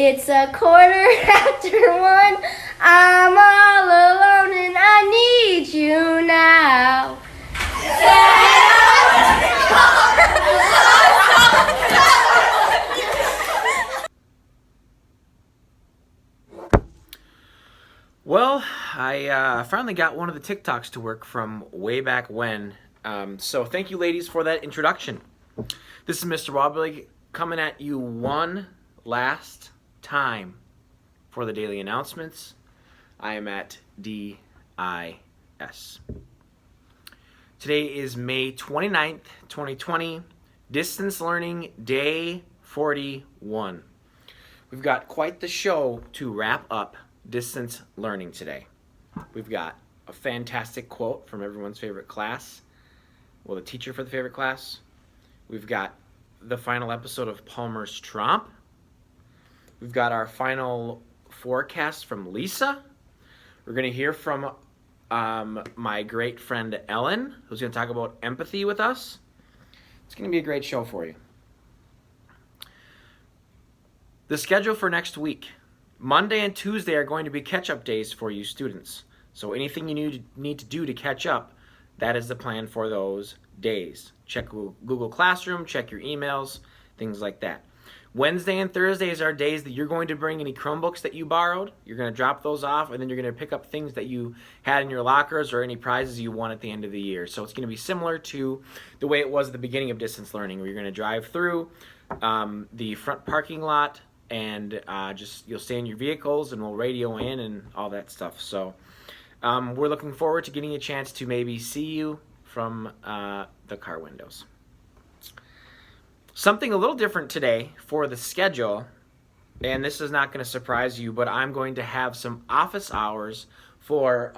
It's 1:15. I'm all alone and I need you now. Well, I finally got one of the TikToks to work from way back when. So thank you, ladies, for that introduction. This is Mr. Wobbly coming at you one last time for the daily announcements. I am at DIS. Today is May 29th, 2020, Distance Learning Day 41. We've got quite the show to wrap up distance learning today. We've got a fantastic quote from everyone's favorite class. Well, the teacher for the favorite class. We've got the final episode of Palmer's Tromp. We've got our final forecast from Lisa. We're going to hear from my great friend Ellen, who's going to talk about empathy with us. It's going to be a great show for you. The schedule for next week. Monday and Tuesday are going to be catch-up days for you students. So anything you need to do to catch up, that is the plan for those days. Check Google Classroom, check your emails, things like that. Wednesday and Thursdays are days that you're going to bring any Chromebooks that you borrowed. You're going to drop those off, and then you're going to pick up things that you had in your lockers or any prizes you won at the end of the year. So it's going to be similar to the way it was at the beginning of distance learning, where you're going to drive through the front parking lot, and you'll stay in your vehicles and we'll radio in and all that stuff. So we're looking forward to getting a chance to maybe see you from the car windows. Something a little different today for the schedule, and this is not going to surprise you, but I'm going to have some office hours for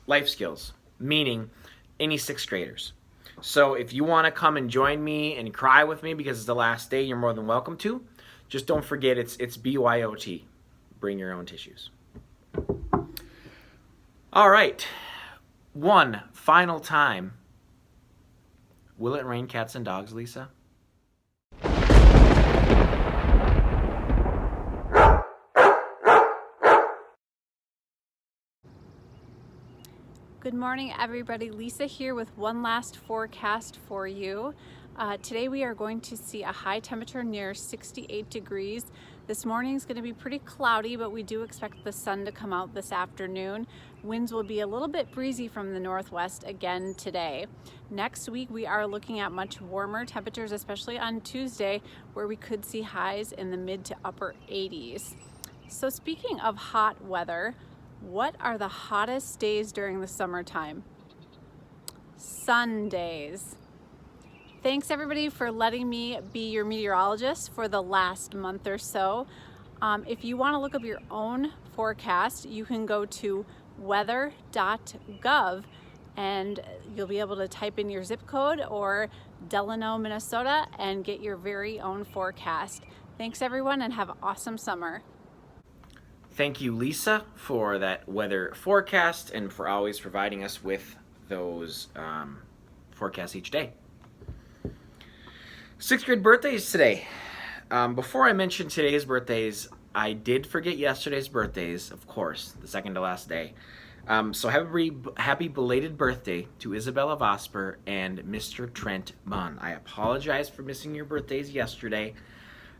life skills, meaning any 6th graders. So if you want to come and join me and cry with me because it's the last day, you're more than welcome to. Just don't forget it's BYOT. Bring your own tissues. All right. One final time. Will it rain cats and dogs, Lisa? Good morning, everybody. Lisa here with one last forecast for you. Today we are going to see a high temperature near 68 degrees. This morning is going to be pretty cloudy, but we do expect the sun to come out this afternoon. Winds will be a little bit breezy from the northwest again today. Next week we are looking at much warmer temperatures, especially on Tuesday, where we could see highs in the mid to upper 80s. So speaking of hot weather, what are the hottest days during the summertime? Sundays. Thanks everybody for letting me be your meteorologist for the last month or so. If you want to look up your own forecast, you can go to weather.gov and you'll be able to type in your zip code or Delano, Minnesota, and get your very own forecast. Thanks everyone, and have an awesome summer. Thank you, Lisa, for that weather forecast and for always providing us with those forecasts each day. 6th grade birthdays today. Before I mention today's birthdays, I did forget yesterday's birthdays, of course, the second to last day. So happy belated birthday to Isabella Vosper and Mr. Trent Munn. I apologize for missing your birthdays yesterday.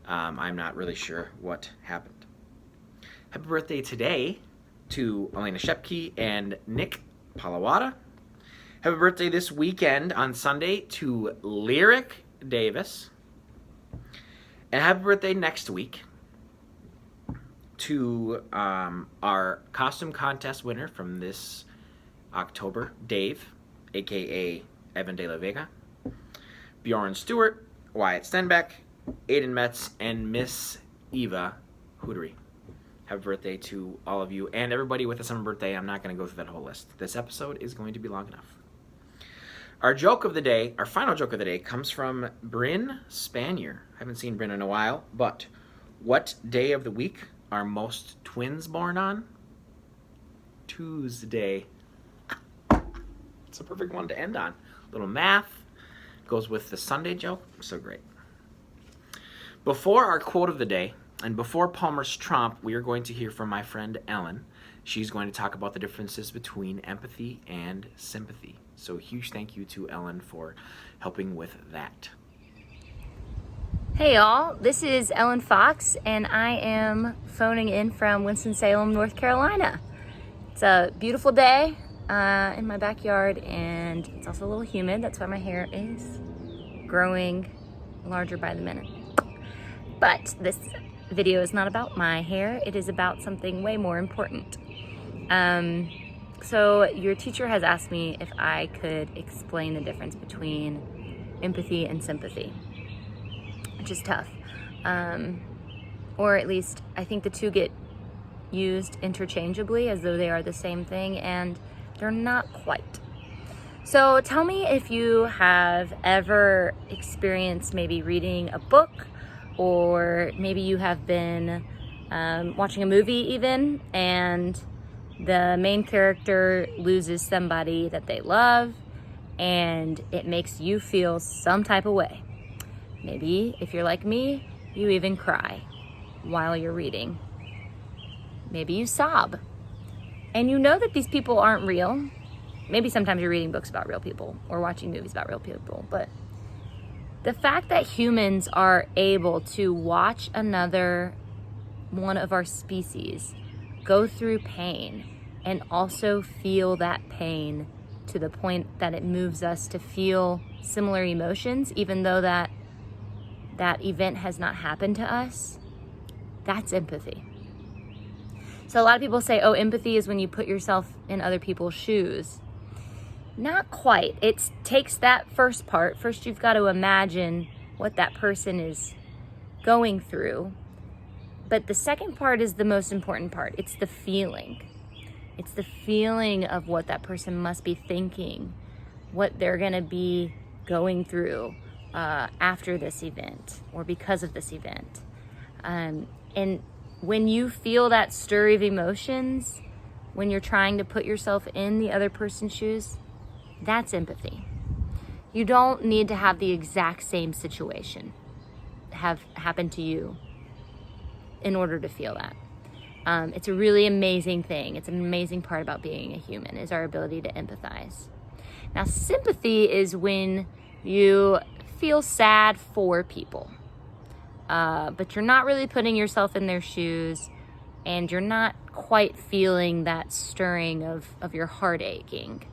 I'm not really sure what happened. Happy birthday today to Elena Shepke and Nick Palawada. Happy birthday this weekend on Sunday to Lyric Davis. And happy birthday next week to our costume contest winner from this October, Dave, aka Evan De La Vega, Bjorn Stewart, Wyatt Stenbeck, Aiden Metz, and Miss Eva Hootery. Happy birthday to all of you and everybody with a summer birthday. I'm not going to go through that whole list. This episode is going to be long enough. Our joke of the day, our final joke of the day, comes from Bryn Spanier. I haven't seen Bryn in a while, but what day of the week are most twins born on? Tuesday. It's a perfect one to end on. A little math goes with the Sunday joke. So great. Before our quote of the day, And before Palmer's Tromp, we are going to hear from my friend Ellen. She's going to talk about the differences between empathy and sympathy. So a huge thank you to Ellen for helping with that. Hey y'all, this is Ellen Fox, and I am phoning in from Winston-Salem, North Carolina. It's a beautiful day in my backyard, and it's also a little humid. That's why my hair is growing larger by the minute. But this video is not about my hair. It is about something way more important. So your teacher has asked me if I could explain the difference between empathy and sympathy, which is tough. Or at least I think the two get used interchangeably as though they are the same thing, and they're not quite. So tell me if you have ever experienced maybe reading a book, or maybe you have been watching a movie even, and the main character loses somebody that they love, and it makes you feel some type of way. Maybe, if you're like me, you even cry while you're reading. Maybe you sob. And you know that these people aren't real. Maybe sometimes you're reading books about real people or watching movies about real people. But the fact that humans are able to watch another one of our species go through pain and also feel that pain to the point that it moves us to feel similar emotions, even though that event has not happened to us, that's empathy. So a lot of people say, oh, empathy is when you put yourself in other people's shoes. Not quite. It takes that first part. First, you've got to imagine what that person is going through. But the second part is the most important part. It's the feeling. It's the feeling of what that person must be thinking, what they're going to be going through after this event or because of this event. And when you feel that stir of emotions, when you're trying to put yourself in the other person's shoes, that's empathy. You don't need to have the exact same situation have happened to you in order to feel that. It's a really amazing thing. It's an amazing part about being a human, is our ability to empathize. Now, sympathy is when you feel sad for people, but you're not really putting yourself in their shoes, and you're not quite feeling that stirring of your heart aching.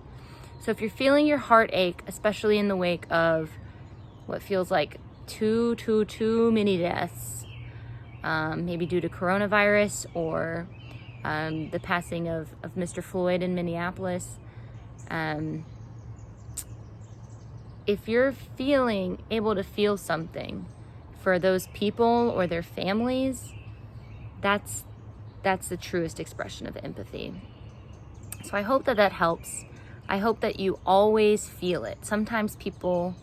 So if you're feeling your heart ache, especially in the wake of what feels like too many deaths, maybe due to coronavirus or the passing of Mr. Floyd in Minneapolis, if you're able to feel something for those people or their families, that's the truest expression of empathy. So I hope that helps. I hope that you always feel it. Sometimes people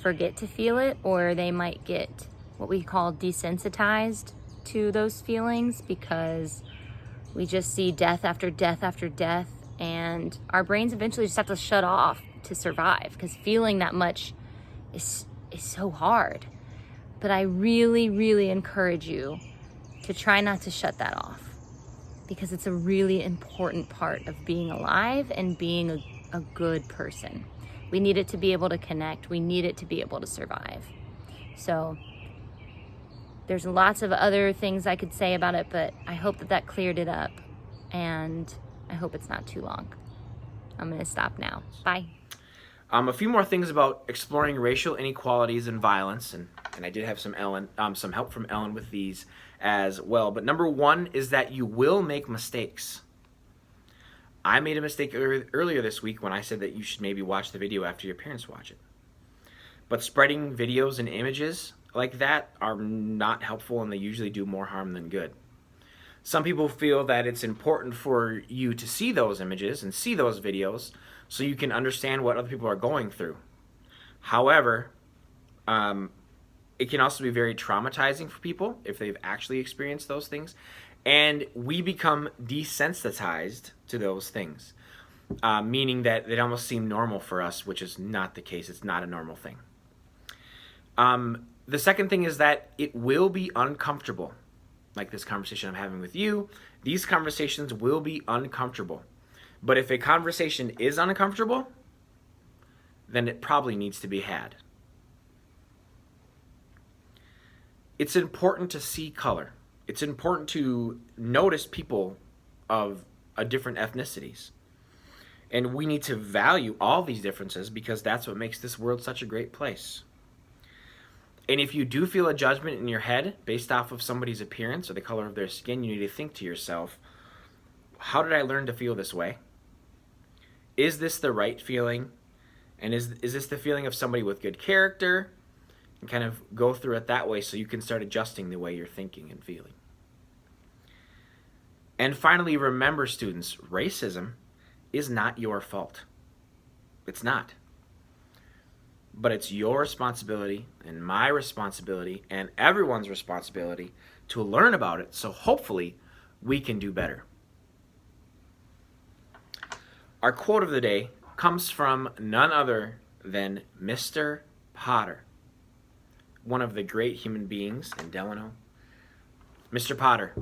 forget to feel it, or they might get what we call desensitized to those feelings because we just see death after death after death, and our brains eventually just have to shut off to survive because feeling that much is so hard. But I really, really encourage you to try not to shut that off, because it's a really important part of being alive and being a good person. We need it to be able to connect. We need it to be able to survive. So there's lots of other things I could say about it, but I hope that cleared it up, and I hope it's not too long. I'm going to stop now. Bye. A few more things about exploring racial inequalities and violence, and I did have some help from Ellen with these as well. But number one is that you will make mistakes. I made a mistake earlier this week when I said that you should maybe watch the video after your parents watch it. But spreading videos and images like that are not helpful, and they usually do more harm than good. Some people feel that it's important for you to see those images and see those videos so you can understand what other people are going through. However, it can also be very traumatizing for people if they've actually experienced those things, and we become desensitized to those things, meaning that they almost seem normal for us, which is not the case. It's not a normal thing. The second thing is that it will be uncomfortable. like this conversation I'm having with you, these conversations will be uncomfortable. But if a conversation is uncomfortable, then it probably needs to be had. It's important to see color. It's important to notice people of different ethnicities. And we need to value all these differences because that's what makes this world such a great place. And if you do feel a judgment in your head based off of somebody's appearance or the color of their skin, you need to think to yourself, how did I learn to feel this way? Is this the right feeling? And is this the feeling of somebody with good character? And kind of go through it that way so you can start adjusting the way you're thinking and feeling. And finally, remember, students, racism is not your fault. It's not. But it's your responsibility and my responsibility and everyone's responsibility to learn about it, so hopefully we can do better. Our quote of the day comes from none other than Mr. Potter, one of the great human beings in Delano. Mr. Potter,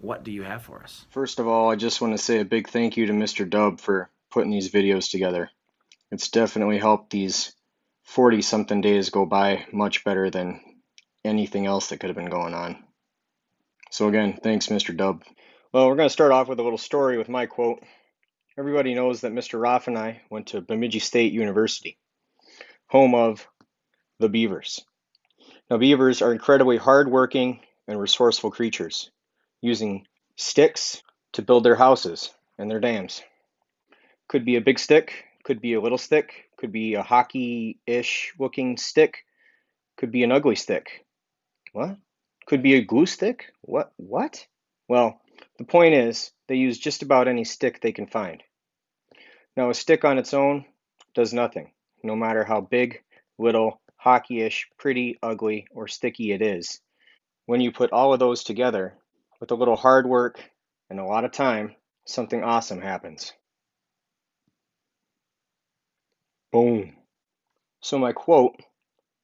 what do you have for us? First of all, I just want to say a big thank you to Mr. Dub for putting these videos together. It's definitely helped these 40-something days go by much better than anything else that could have been going on. So again, thanks, Mr. Dub. Well, we're going to start off with a little story with my quote. Everybody knows that Mr. Roth and I went to Bemidji State University, home of the beavers. Now, beavers are incredibly hardworking and resourceful creatures, using sticks to build their houses and their dams. Could be a big stick, could be a little stick, could be a hockey-ish looking stick, could be an ugly stick. What? Could be a glue stick? What? Well, the point is, they use just about any stick they can find. Now, a stick on its own does nothing, no matter how big, little, hockey-ish, pretty, ugly, or sticky it is. When you put all of those together, with a little hard work and a lot of time, something awesome happens. Boom. So my quote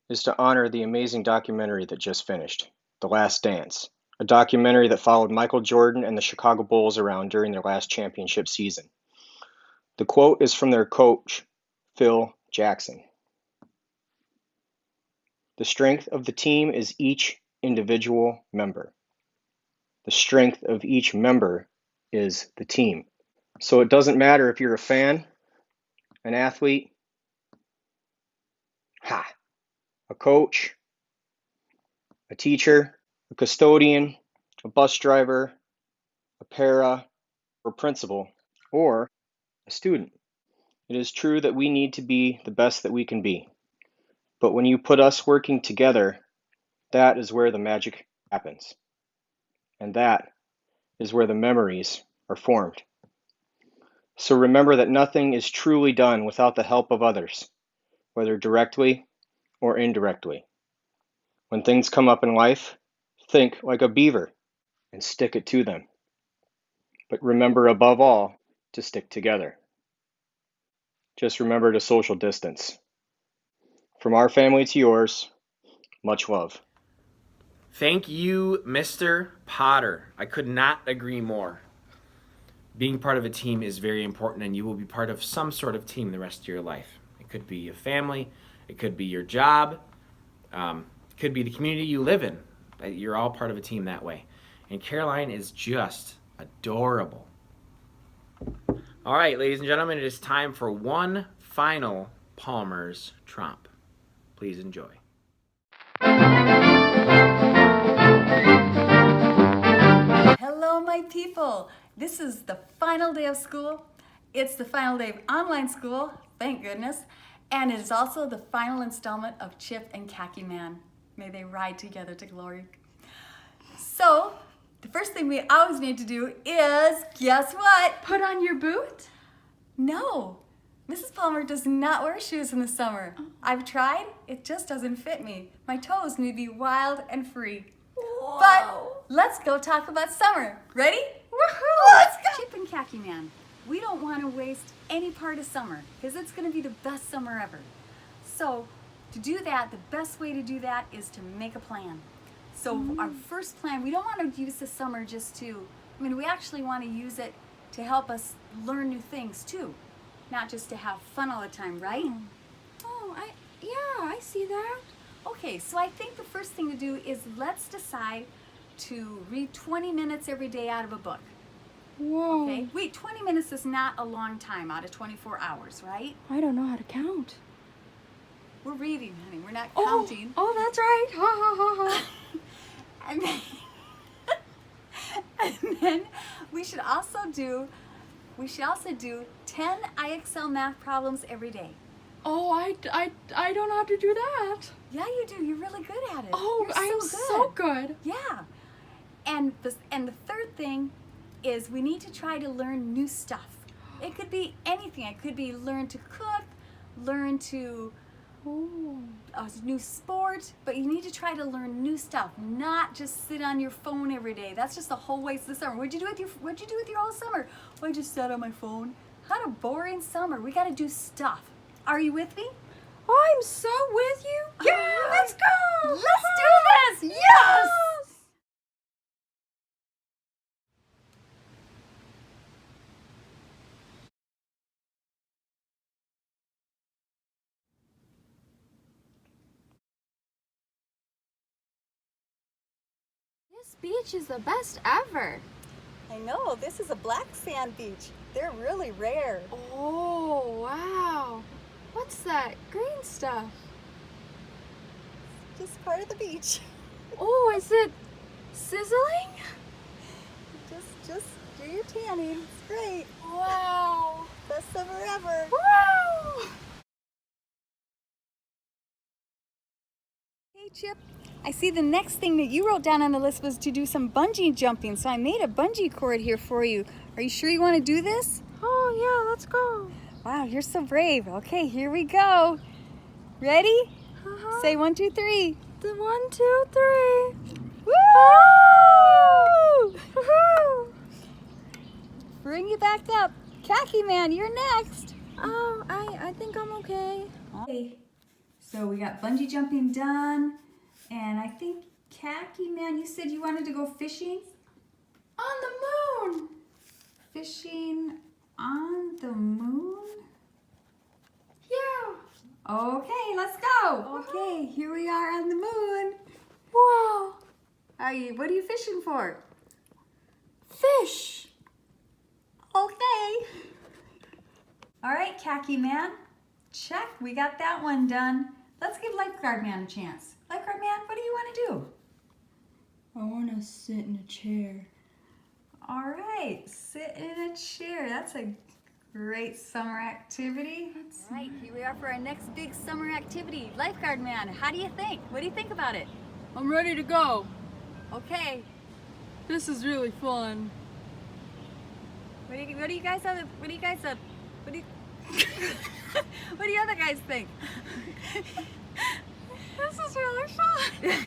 is to honor the amazing documentary that just finished, The Last Dance, a documentary that followed Michael Jordan and the Chicago Bulls around during their last championship season. The quote is from their coach, Phil Jackson. The strength of the team is each individual member. The strength of each member is the team. So it doesn't matter if you're a fan, an athlete, a coach, a teacher, a custodian, a bus driver, a para, or principal, or a student. It is true that we need to be the best that we can be. But when you put us working together, that is where the magic happens. And that is where the memories are formed. So remember that nothing is truly done without the help of others, whether directly or indirectly. When things come up in life, think like a beaver and stick it to them. But remember above all to stick together. Just remember to social distance. From our family to yours, much love. Thank you, Mr. Potter. I could not agree more. Being part of a team is very important, and you will be part of some sort of team the rest of your life. It could be a family, it could be your job, it could be the community you live in. You're all part of a team that way. And Caroline is just adorable. All right, ladies and gentlemen, it is time for one final Palmer's Tromp. Please enjoy. Hello, my people. This is the final day of school. It's the final day of online school, thank goodness. And it is also the final installment of Chip and Khaki Man. May they ride together to glory. So, the first thing we always need to do is, guess what? Put on your boot? No, Mrs. Palmer does not wear shoes in the summer. I've tried, it just doesn't fit me. My toes need to be wild and free. Whoa. But let's go talk about summer. Ready? Woohoo! Let's go! Chip and Khaki Man, we don't want to waste any part of summer because it's going to be the best summer ever. So, to do that, the best way to do that is to make a plan. So our first plan, we don't want to use the summer just to, I mean, we actually want to use it to help us learn new things too, not just to have fun all the time, right? Oh, yeah, I see that. Okay, so I think the first thing to do is let's decide to read 20 minutes every day out of a book. Whoa. Okay, wait, 20 minutes is not a long time out of 24 hours, right? I don't know how to count. We're reading, honey, we're not counting. Oh, that's right. Ha ha ha ha. And then, and then we should also do 10 IXL math problems every day. Oh, I don't know how to do that. Yeah, you do. You're really good at it. Oh, You're I am so good. Yeah. And the third thing is we need to try to learn new stuff. It could be anything. It could be learn to cook, learn to a new sport, but you need to try to learn new stuff, not just sit on your phone every day. That's just a whole waste of the summer. What'd you do with your whole summer? Well, I just sat on my phone. Had a boring summer. We got to do stuff. Are you with me? I'm so with you. Yeah, let's go. Let's do this. Yes. This beach is the best ever. I know. This is a black sand beach. They're really rare. Oh, wow. What's that green stuff? Just part of the beach. Oh, is it sizzling? Just do your tanning. It's great. Wow. Best summer ever. Wow. Hey, Chip. I see the next thing that you wrote down on the list was to do some bungee jumping. So I made a bungee cord here for you. Are you sure you want to do this? Oh, yeah, let's go. Wow, you're so brave. Okay, here we go. Ready? Say 1, 2, 3. 1, 2, 3. Woo! Woohoo! Bring you back up. Khaki Man, you're next. Oh, I think I'm okay. Okay, so we got bungee jumping done. And I think, Khaki Man, you said you wanted to go fishing? On the moon. Fishing on the moon? Yeah. Okay, let's go. Okay, here we are on the moon. Wow. What are you fishing for? Fish. Okay. All right, Khaki Man. Check, we got that one done. Let's give Lifeguard Man a chance. Lifeguard Man, what do you want to do? I want to sit in a chair. All right, sit in a chair. That's a great summer activity. All right, here we are for our next big summer activity. Lifeguard Man, how do you think? What do you think about it? I'm ready to go. Okay. This is really fun. What do you guys other guys think? This is really fun.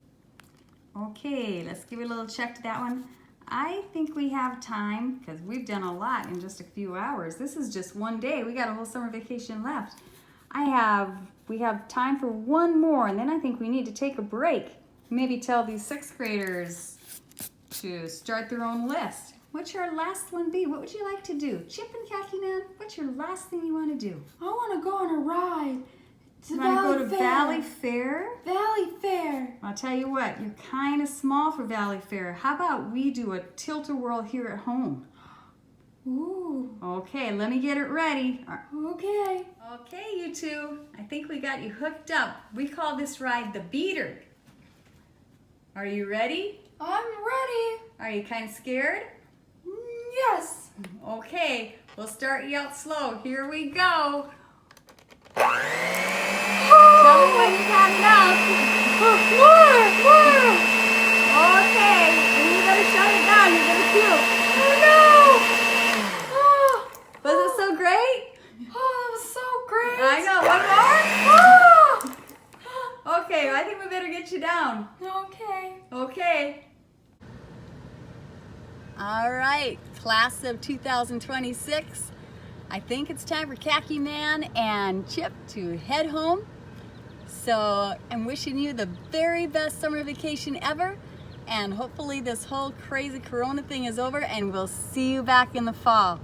Okay, let's give it a little check to that one. I think we have time, because we've done a lot in just a few hours. This is just one day. We got a whole summer vacation left. We have time for one more, and then I think we need to take a break. Maybe tell these 6th graders to start their own list. What's your last one be? What would you like to do? Chip and Khaki Man, what's your last thing you want to do? I want to go on a ride. You want to go to Valley Fair? Valley Fair. I'll tell you what, you're kind of small for Valley Fair. How about we do a tilt-a-whirl here at home? Ooh. Okay, let me get it ready. Okay. Okay, you two. I think we got you hooked up. We call this ride the beater. Are you ready? I'm ready. Are you kind of scared? Yes. Okay, we'll start you out slow. Here we go. Tell me when you've had enough. More. Okay, and you better shut it down. You're gonna puke. Oh no. Oh. Was it so great? Oh, that was so great. I know. One more? Oh. Okay, I think we better get you down. Okay. Okay. All right, class of 2026. I think it's time for Khaki Man and Chip to head home. So I'm wishing you the very best summer vacation ever. and hopefully this whole crazy corona thing is over and we'll see you back in the fall.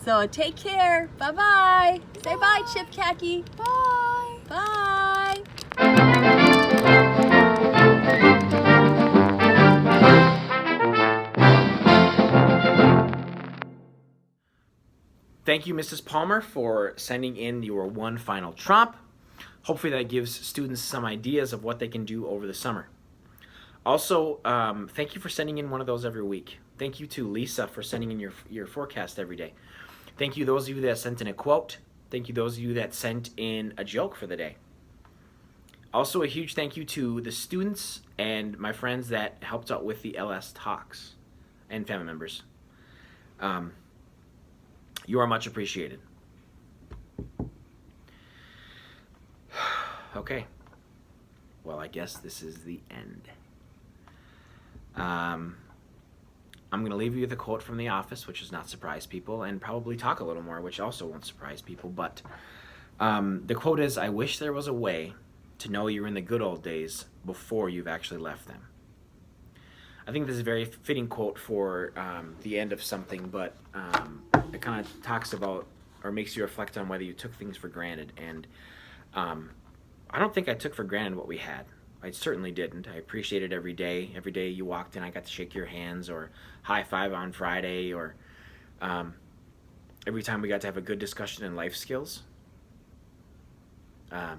So take care. Bye-bye. Say bye, Chip Khaki. Bye. Bye. Thank you, Mrs. Palmer, for sending in your one final Tromp. Hopefully that gives students some ideas of what they can do over the summer. Also, thank you for sending in one of those every week. Thank you to Lisa for sending in your forecast every day. Thank you those of you that sent in a quote. Thank you those of you that sent in a joke for the day. Also, a huge thank you to the students and my friends that helped out with the LS talks and family members. You are much appreciated. Okay. Well, I guess this is the end. I'm going to leave you with a quote from The Office, which does not surprise people, and probably talk a little more, which also won't surprise people. But the quote is, "I wish there was a way to know you're in the good old days before you've actually left them." I think this is a very fitting quote for the end of something, but it kind of talks about or makes you reflect on whether you took things for granted. And I don't think I took for granted what we had. I certainly didn't. I appreciated every day. Every day you walked in, I got to shake your hands or high five on Friday, or every time we got to have a good discussion in life skills. But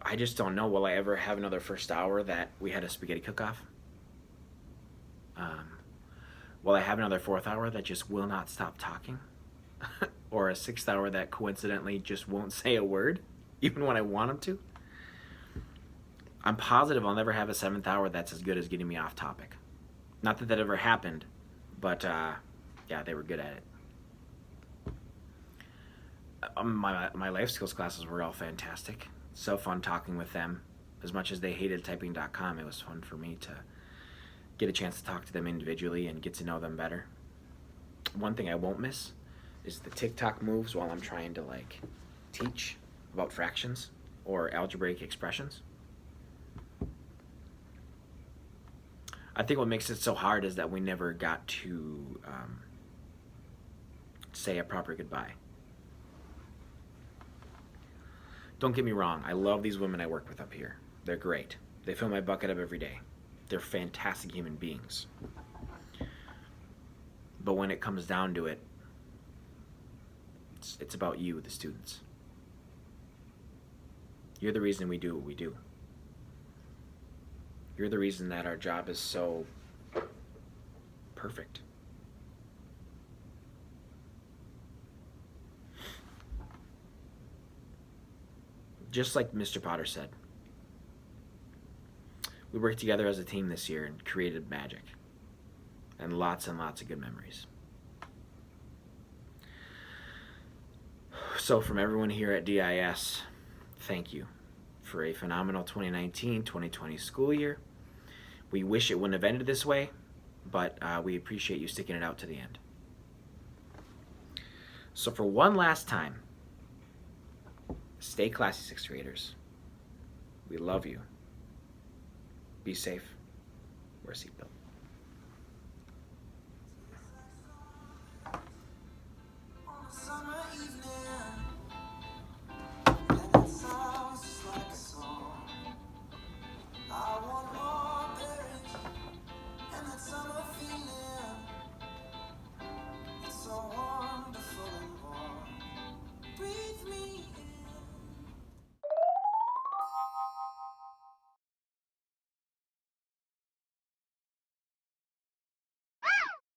I just don't know, will I ever have another first hour that we had a spaghetti cook-off? Will I have another fourth hour that just will not stop talking? Or a sixth hour that coincidentally just won't say a word, even when I want them to? I'm positive I'll never have a seventh hour that's as good as getting me off topic. Not that that ever happened, but yeah, they were good at it. My life skills classes were all fantastic. So fun talking with them. As much as they hated typing.com, it was fun for me to get a chance to talk to them individually and get to know them better. One thing I won't miss is the TikTok moves while I'm trying to teach about fractions or algebraic expressions. I think what makes it so hard is that we never got to say a proper goodbye. Don't get me wrong, I love these women I work with up here. They're great. They fill my bucket up every day. They're fantastic human beings. But when it comes down to it, it's about you, the students. You're the reason we do what we do. You're the reason that our job is so perfect. Just like Mr. Potter said, we worked together as a team this year and created magic and lots of good memories. So from everyone here at DIS, thank you for a phenomenal 2019-2020 school year. We wish it wouldn't have ended this way, but we appreciate you sticking it out to the end. So for one last time, stay classy, sixth graders. We love you. Be safe. Wear a seatbelt.